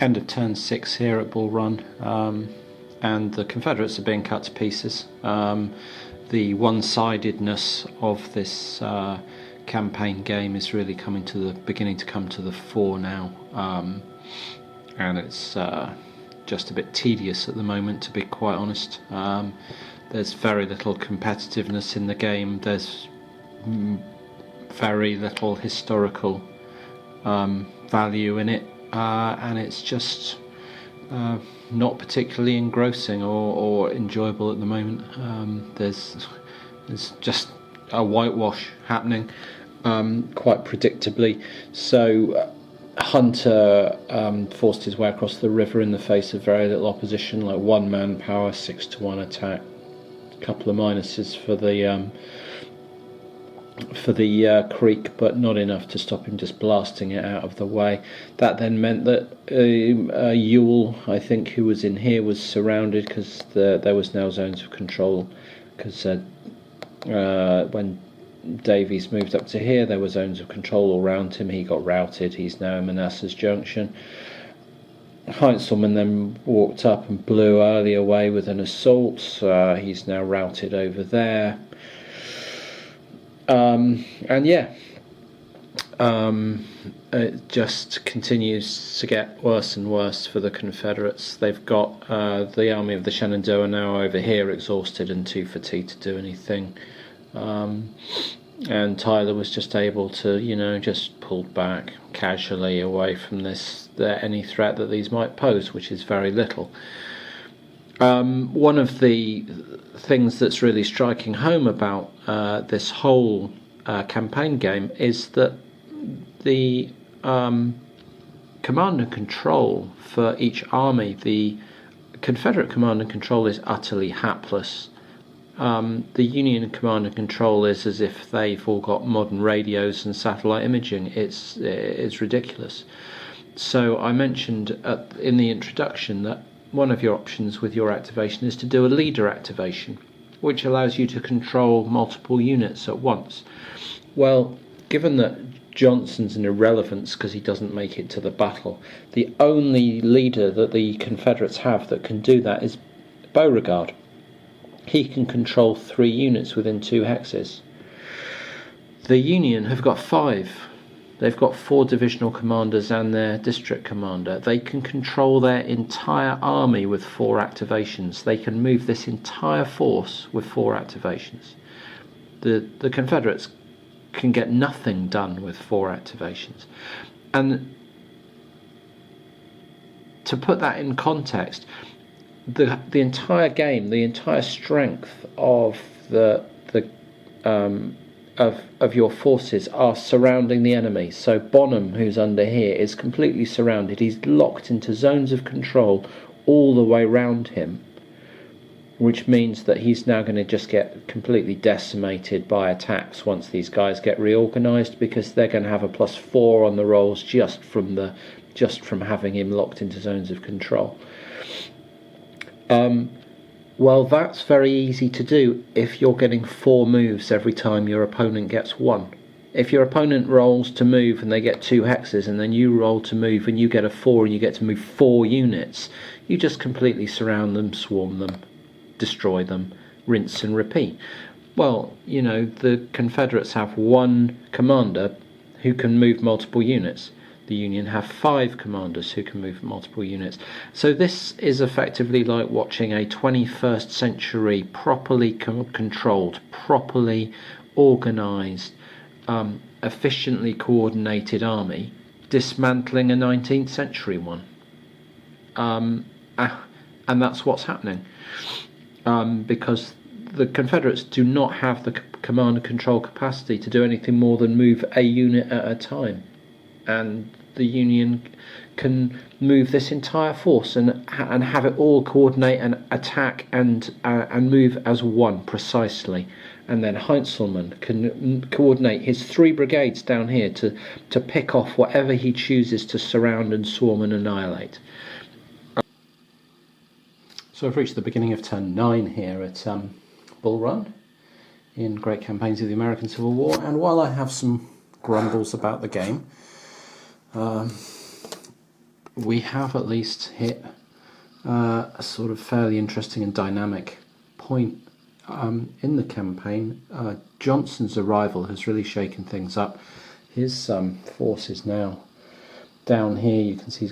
End of turn 6 here at Bull Run, and the Confederates are being cut to pieces. The one-sidedness of this campaign game is really beginning to come to the fore now, and it's just a bit tedious at the moment, to be quite honest. There's very little competitiveness in the game. There's very little historical value in it, and it's just not particularly engrossing or enjoyable at the moment. There's just a whitewash happening, quite predictably. So Hunter forced his way across the river in the face of very little opposition, like 1 manpower, 6-1 attack, a couple of minuses for the creek, but not enough to stop him just blasting it out of the way. That then meant that Ewell, I think, who was in here, was surrounded, because there was now zones of control, because when Davies moved up to here, there were zones of control all around him. He got routed. He's now in Manassas Junction. Heintzelman then walked up and blew Early away with an assault. He's now routed over there. And yeah, it just continues to get worse and worse for the Confederates. They've got the Army of the Shenandoah now over here, exhausted and too fatigued to do anything. And Tyler was just able to, just pull back casually away from any threat that these might pose, which is very little. One of the things that's really striking home about this whole campaign game is that the command and control for each army, the Confederate command and control, is utterly hapless. The Union command and control is as if they've all got modern radios and satellite imaging. It's ridiculous. So I mentioned in the introduction that one of your options with your activation is to do a leader activation, which allows you to control multiple units at once. Well, given that Johnston's an irrelevance because he doesn't make it to the battle, the only leader that the Confederates have that can do that is Beauregard. He can control 3 units within 2 hexes. The Union have got 5. They've got 4 divisional commanders and their district commander. They can control their entire army with 4 activations. They can move this entire force with 4 activations. The Confederates can get nothing done with 4 activations. And to put that in context, the entire game, the entire strength of of your forces are surrounding the enemy. So Bonham, who's under here, is completely surrounded. He's locked into zones of control all the way round him, which means that he's now going to just get completely decimated by attacks once these guys get reorganised, because they're going to have a +4 on the rolls just from having him locked into zones of control. Well, that's very easy to do if you're getting 4 moves every time your opponent gets 1. If your opponent rolls to move and they get 2 hexes, and then you roll to move and you get a 4 and you get to move 4 units, you just completely surround them, swarm them, destroy them, rinse and repeat. Well, the Confederates have 1 commander who can move multiple units. The Union have 5 commanders who can move multiple units. So this is effectively like watching a 21st century properly controlled, properly organised, efficiently coordinated army dismantling a 19th century one. And that's what's happening. Because the Confederates do not have the command and control capacity to do anything more than move a unit at a time. And the Union can move this entire force and have it all coordinate and attack and move as one precisely. And then Heintzelman can coordinate his 3 brigades down here to pick off whatever he chooses to surround and swarm and annihilate. So I've reached the beginning of turn 9 here at Bull Run in Great Campaigns of the American Civil War, and while I have some grumbles about the game, we have at least hit a sort of fairly interesting and dynamic point in the campaign. Johnston's arrival has really shaken things up. His forces now down here, you can see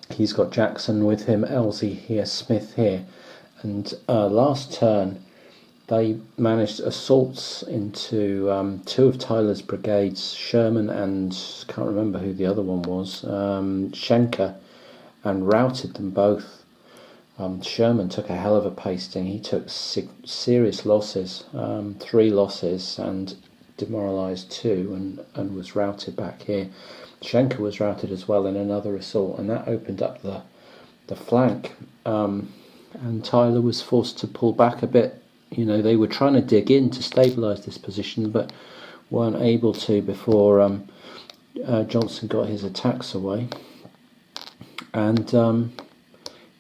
he's got Jackson with him, Elsie here, Smith here, and last turn they managed assaults into two of Tyler's brigades, Sherman and can't remember who the other one was, Schenker, and routed them both. Sherman took a hell of a pasting. He took serious losses, 3 losses, and demoralised 2, and was routed back here. Schenker was routed as well in another assault, and that opened up the flank, and Tyler was forced to pull back a bit. You know, they were trying to dig in to stabilise this position, but weren't able to before Johnston got his attacks away. And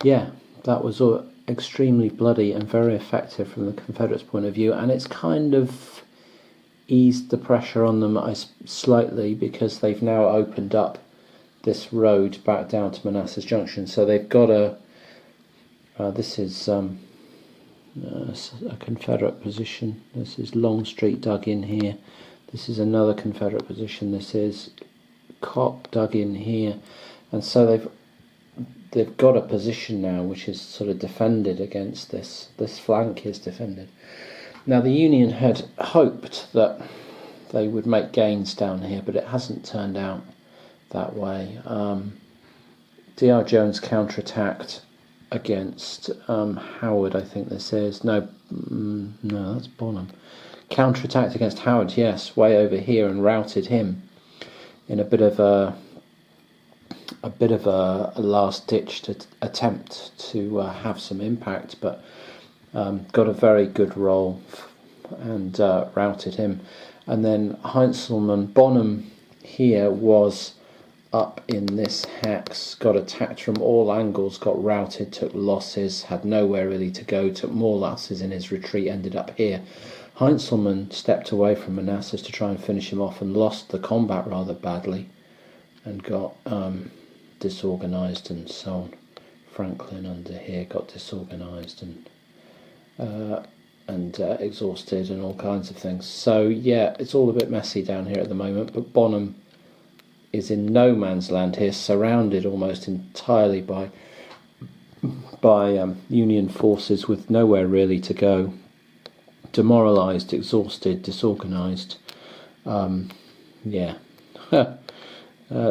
yeah, that was extremely bloody and very effective from the Confederates' point of view, and it's kind of eased the pressure on them slightly, because they've now opened up this road back down to Manassas Junction. So they've got this is a Confederate position. This is Longstreet dug in here. This is another Confederate position. This is Cock dug in here, and so they've got a position now which is sort of defended against this flank is defended. Now the Union had hoped that they would make gains down here, but it hasn't turned out that way. D.R. Jones counterattacked against Howard, I think this is. No, that's Bonham. Counterattacked against Howard, yes, way over here, and routed him in a bit of a last-ditch attempt to have some impact, but got a very good roll and routed him. And then Heinzelman, Bonham here was up in this hex, got attacked from all angles, got routed, took losses, had nowhere really to go, took more losses in his retreat, ended up here. Heinzelman stepped away from Manassas to try and finish him off and lost the combat rather badly and got disorganised and so on. Franklin under here got disorganised and exhausted and all kinds of things. So yeah, it's all a bit messy down here at the moment, but Bonham is in no man's land here, surrounded almost entirely by Union forces with nowhere really to go, demoralised, exhausted, disorganised. Yeah.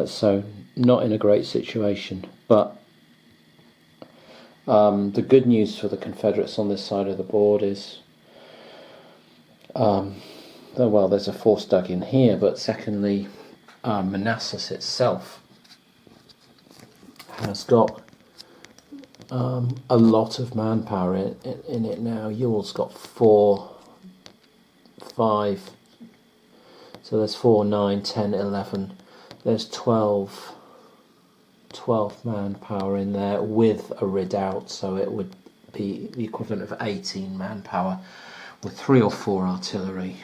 So not in a great situation, but the good news for the Confederates on this side of the board is well, there's a force dug in here, but secondly, Manassas itself has got a lot of manpower in it now. Ewell's got 4, 5, so there's 4, 9, 10, 11, there's 12 manpower in there with a redoubt, so it would be the equivalent of 18 manpower with 3 or 4 artillery.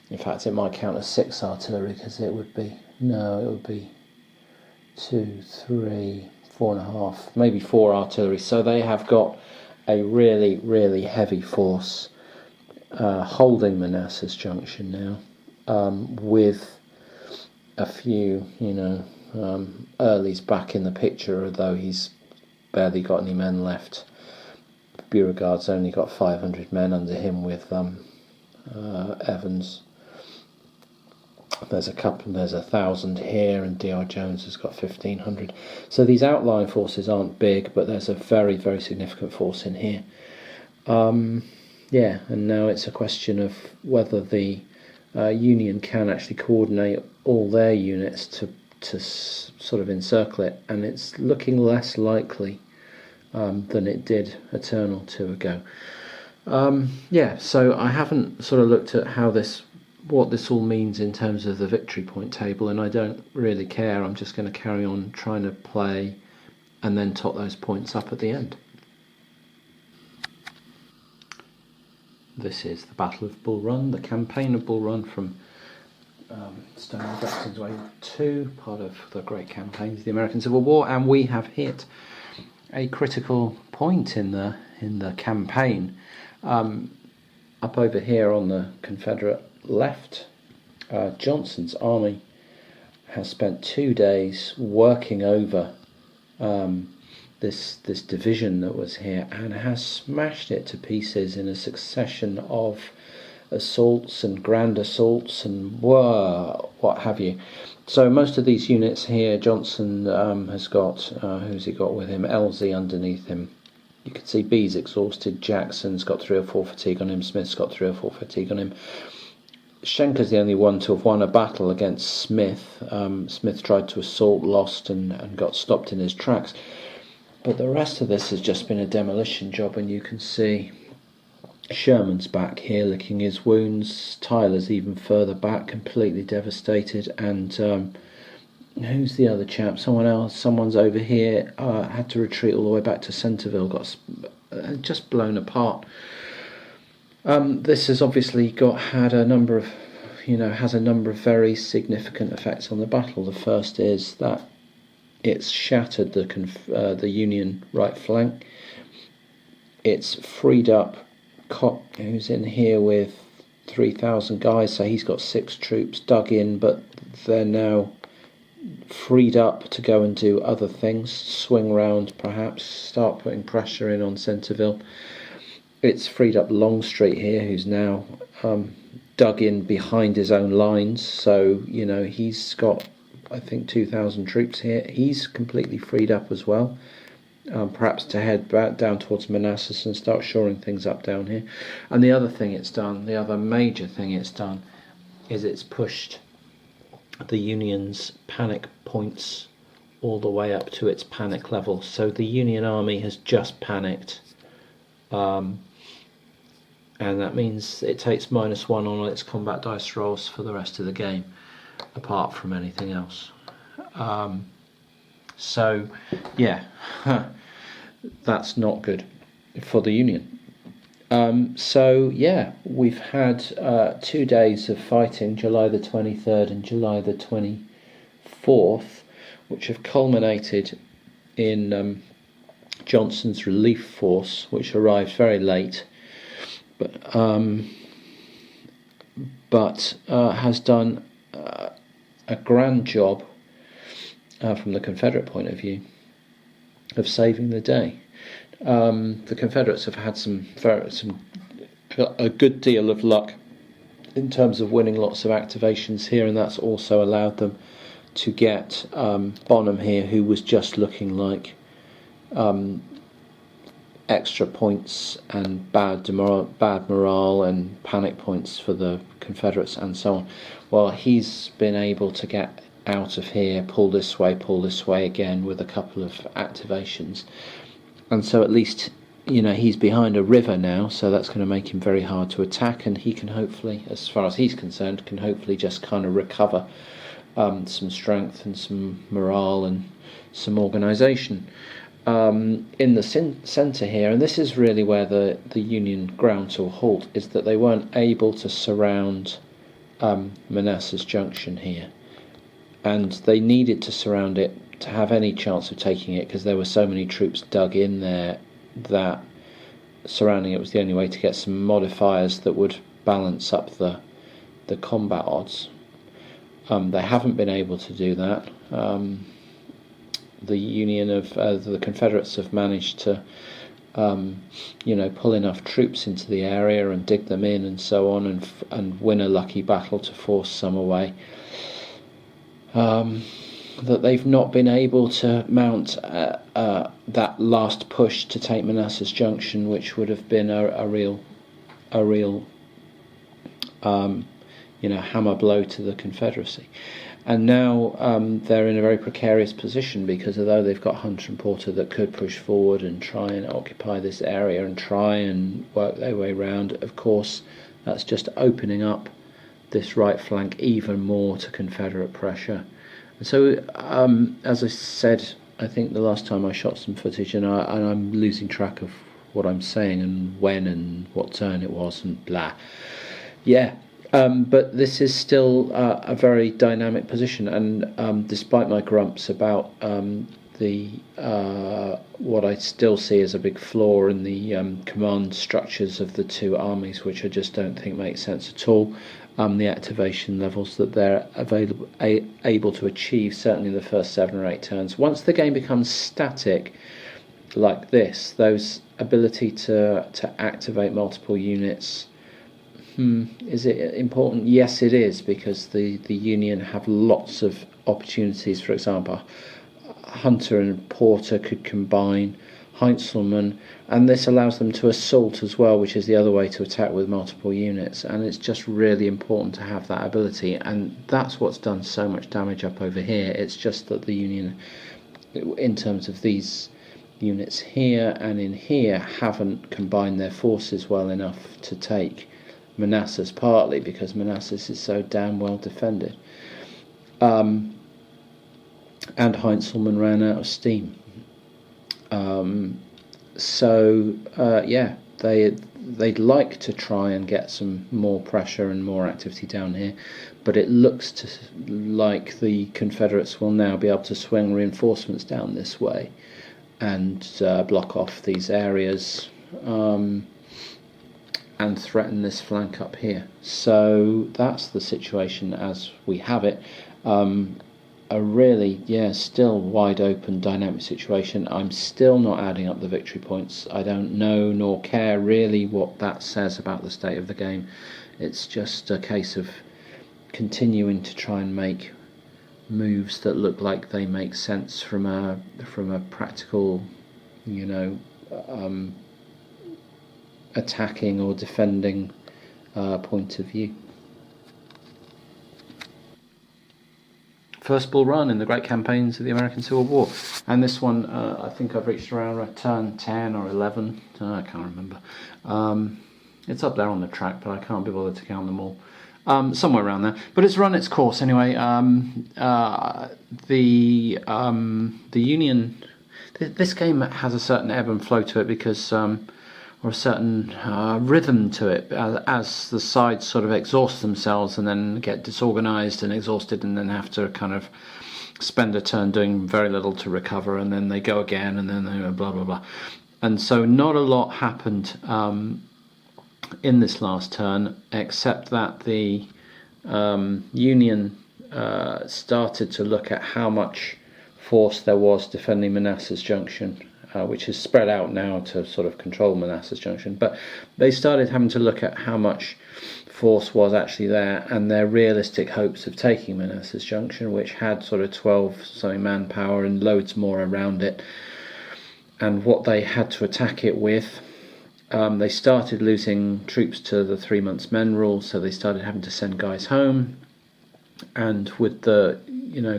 In fact, it might count as 6 artillery, because it would be 2, 3, 4.5, maybe 4 artillery. So they have got a really, really heavy force holding Manassas Junction now, with a few, Early's back in the picture, although he's barely got any men left. Beauregard's only got 500 men under him with Evans. There's 1,000 here, and D.R. Jones has got 1,500. So these outlying forces aren't big, but there's a very, very significant force in here. Yeah, and now it's a question of whether the Union can actually coordinate all their units to sort of encircle it, and it's looking less likely than it did a turn or two ago. Yeah, so I haven't sort of looked at what this all means in terms of the victory point table, and I don't really care. I'm just going to carry on trying to play and then tot those points up at the end. This is the Battle of Bull Run, the campaign of Bull Run from Stonewall Jackson's Way 2, part of the great campaigns of the American Civil War, and we have hit a critical point in the campaign. Up over here on the Confederate left, Johnston's army has spent 2 days working over this division that was here, and has smashed it to pieces in a succession of assaults and grand assaults and what have you. So most of these units here, Johnston has got, who's he got with him? Elzey underneath him. You can see B's exhausted, Jackson's got 3 or 4 fatigue on him, Smith's got 3 or 4 fatigue on him. Schenker's the only one to have won a battle against Smith. Smith tried to assault, lost, and got stopped in his tracks. But the rest of this has just been a demolition job, and you can see Sherman's back here licking his wounds, Tyler's even further back, completely devastated, and who's the other chap? Someone's over here, had to retreat all the way back to Centreville, got just blown apart. This has obviously has a number of very significant effects on the battle. The first is that it's shattered the Union right flank. It's freed up Cock, who's in here with 3,000 guys, so he's got 6 troops dug in, but they're now freed up to go and do other things, swing round perhaps, start putting pressure in on Centreville. It's freed up Longstreet here, who's now dug in behind his own lines, so he's got, I think, 2,000 troops here. He's completely freed up as well. Perhaps to head back down towards Manassas and start shoring things up down here. And the other major thing it's done, is it's pushed the Union's panic points all the way up to its panic level. So the Union army has just panicked, and that means it takes -1 on all its combat dice rolls for the rest of the game, apart from anything else. So, yeah, that's not good for the Union. So, yeah, we've had 2 days of fighting, July the 23rd and July the 24th, which have culminated in Johnston's relief force, which arrived very late, but has done a grand job from the Confederate point of view of saving the day. The Confederates have had a good deal of luck in terms of winning lots of activations here, and that's also allowed them to get Bonham here, who was just looking like extra points and bad morale and panic points for the Confederates and so on. Well, he's been able to get out of here, pull this way again with a couple of activations, and so at least he's behind a river now, so that's going to make him very hard to attack, and he can hopefully, as far as he's concerned, just kind of recover some strength and some morale and some organisation. In the centre here, and this is really where the Union ground to a halt, is that they weren't able to surround Manassas Junction here, and they needed to surround it to have any chance of taking it, because there were so many troops dug in there that surrounding it was the only way to get some modifiers that would balance up the combat odds. They haven't been able to do that. The the Confederates have managed to pull enough troops into the area and dig them in and so on, and win a lucky battle to force some away. That they've not been able to mount that last push to take Manassas Junction, which would have been a real hammer blow to the Confederacy. And now they're in a very precarious position, because although they've got Hunter and Porter that could push forward and try and occupy this area and try and work their way round, of course that's just opening up this right flank even more to Confederate pressure. And so, as I said, I think the last time I shot some footage, and I'm losing track of what I'm saying and when and what turn it was and blah. Yeah, But this is still a very dynamic position, and despite my grumps about what I still see as a big flaw in the command structures of the two armies, which I just don't think make sense at all, the activation levels that they're able to achieve, certainly in the first 7 or 8 turns. Once the game becomes static like this, those ability to activate multiple units, is it important? Yes, it is, because the Union have lots of opportunities. For example, Hunter and Porter could combine, Heinzelmann, and this allows them to assault as well, which is the other way to attack with multiple units, and it's just really important to have that ability, and that's what's done so much damage up over here. It's just that the Union, in terms of these units here and in here, haven't combined their forces well enough to take Manassas, partly because Manassas is so damn well defended. And Heinzelmann ran out of steam. Yeah, they'd like to try and get some more pressure and more activity down here, but it looks like the Confederates will now be able to swing reinforcements down this way and block off these areas and threaten this flank up here. So that's the situation as we have it. A really, still wide open dynamic situation. I'm still not adding up the victory points. I don't know nor care really what that says about the state of the game. It's just a case of continuing to try and make moves that look like they make sense from a practical, attacking or defending point of view. First Bull Run in the great campaigns of the American Civil War, and this one I think I've reached around turn 10 or 11. I can't remember. It's up there on the track, but I can't be bothered to count them all. Somewhere around there, but it's run its course anyway. The Union, this game has a certain ebb and flow to it, because or a certain rhythm to it, as the sides sort of exhaust themselves and then get disorganised and exhausted, and then have to kind of spend a turn doing very little to recover, and then they go again, and then they blah blah blah. And so not a lot happened in this last turn, except that the Union started to look at how much force there was defending Manassas Junction, which is spread out now to sort of control Manassas Junction, but they started having to look at how much force was actually there, and their realistic hopes of taking Manassas Junction, which had sort of 12 something manpower and loads more around it, and what they had to attack it with. They started losing troops to the 3 months men rule, so they started having to send guys home, and with the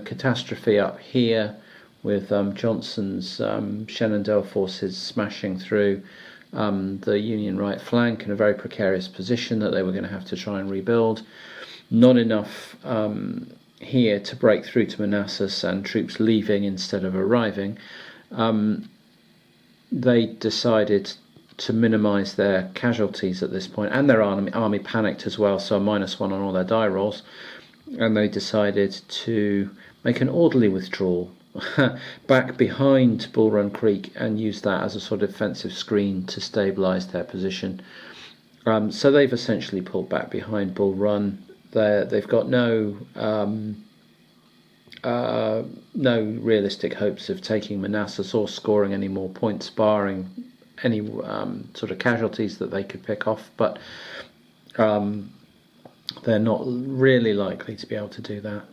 catastrophe up here, with Johnston's Shenandoah forces smashing through the Union right flank in a very precarious position that they were going to have to try and rebuild. Not enough here to break through to Manassas, and troops leaving instead of arriving. They decided to minimise their casualties at this point, and their army panicked as well, so a -1 on all their die rolls, and they decided to make an orderly withdrawal back behind Bull Run Creek and use that as a sort of defensive screen to stabilise their position. So they've essentially pulled back behind Bull Run. They've got no realistic hopes of taking Manassas or scoring any more points, barring any sort of casualties that they could pick off, but they're not really likely to be able to do that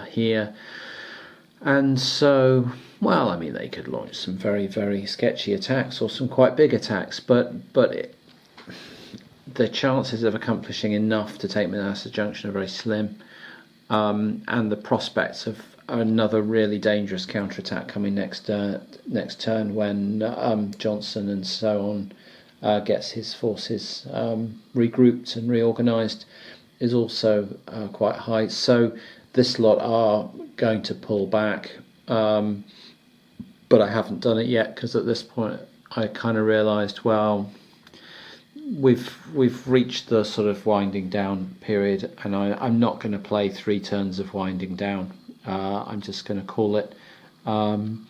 here. And so, well, I mean, they could launch some very, very sketchy attacks or some quite big attacks, but the chances of accomplishing enough to take Manassas Junction are very slim, and the prospects of another really dangerous counterattack coming next turn when Johnston and so on gets his forces regrouped and reorganised is also quite high. So this lot are going to pull back, but I haven't done it yet, because at this point I kind of realised, well, we've reached the sort of winding down period, and I'm not going to play 3 turns of winding down. I'm just going to call it. And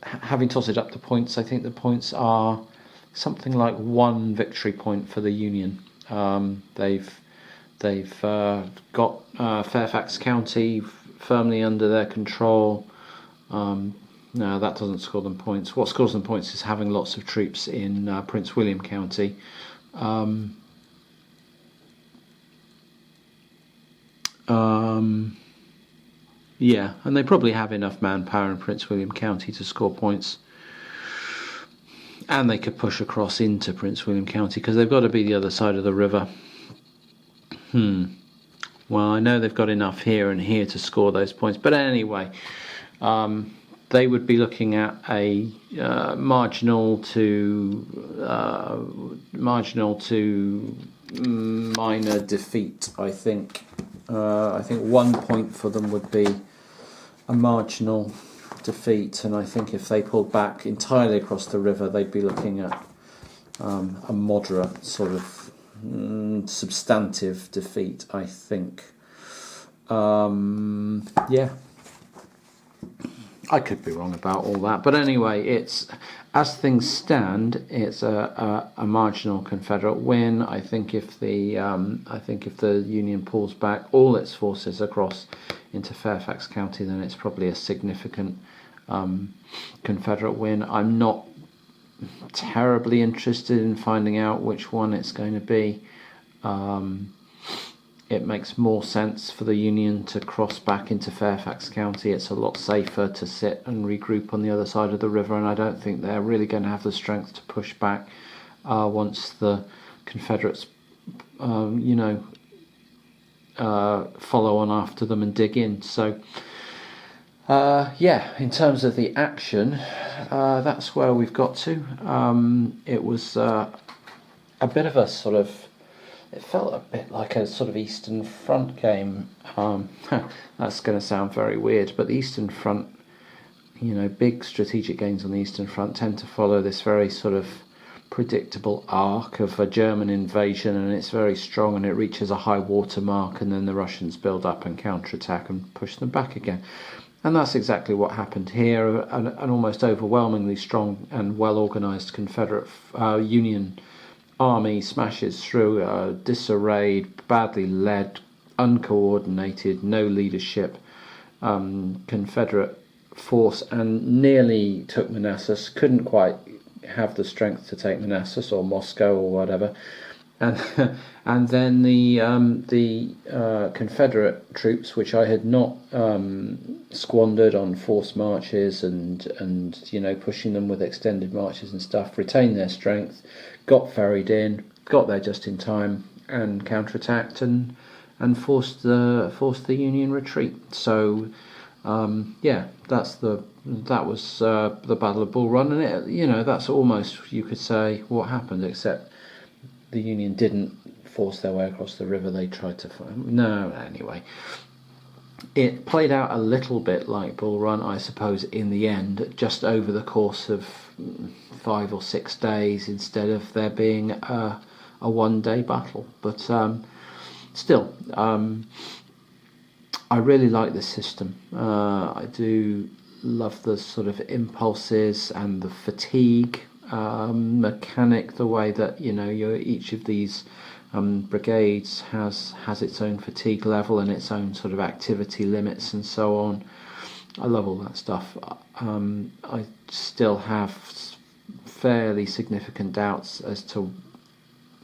having totted up the points, I think the points are something like 1 victory point for the Union. They've got Fairfax County firmly under their control. No, that doesn't score them points. What scores them points is having lots of troops in Prince William County. Yeah, and they probably have enough manpower in Prince William County to score points. And they could push across into Prince William County because they've got to be the other side of the river. Well, I know they've got enough here and here to score those points. But anyway, they would be looking at a marginal to minor defeat, I think. I think 1 point for them would be a marginal defeat, and I think if they pulled back entirely across the river, they'd be looking at a moderate sort of substantive defeat, I think. Yeah, I could be wrong about all that, but anyway, it's, as things stand, it's a marginal Confederate win. I think if the Union pulls back all its forces across into Fairfax County, then it's probably a significant Confederate win. I'm not terribly interested in finding out which one it's going to be. It makes more sense for the Union to cross back into Fairfax County. It's a lot safer to sit and regroup on the other side of the river, and I don't think they're really going to have the strength to push back once the Confederates, follow on after them and dig in. So, yeah, in terms of the action, that's where we've got to. It was a bit of a sort of, it felt a bit like a sort of Eastern Front game. That's going to sound very weird, but the Eastern Front, big strategic gains on the Eastern Front tend to follow this very sort of predictable arc of a German invasion, and it's very strong and it reaches a high water mark, and then the Russians build up and counterattack and push them back again. And that's exactly what happened here. An almost overwhelmingly strong and well-organised Confederate Union army smashes through a disarrayed, badly led, uncoordinated, no leadership Confederate force, and nearly took Manassas. Couldn't quite have the strength to take Manassas or Moscow or whatever. And then the Confederate troops, which I had not squandered on forced marches and pushing them with extended marches and stuff, retained their strength, got ferried in, got there just in time, and counterattacked and forced the Union retreat. So that was the Battle of Bull Run, and that's almost, you could say, what happened, except the Union didn't force their way across the river. They tried to anyway, it played out a little bit like Bull Run, I suppose, in the end, just over the course of 5 or 6 days instead of there being a one-day battle. But still, I really like this system. I do love the sort of impulses and the fatigue mechanic, the way that each of these brigades has its own fatigue level and its own sort of activity limits and so on. I love all that stuff. I still have fairly significant doubts as to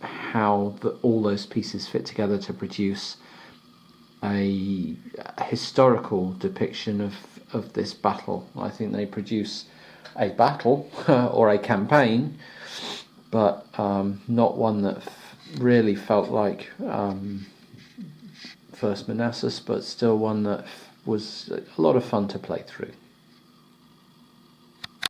how all those pieces fit together to produce a historical depiction of this battle. I think they produce a battle or a campaign, but not one that really felt like First Manassas, but still one that was a lot of fun to play through.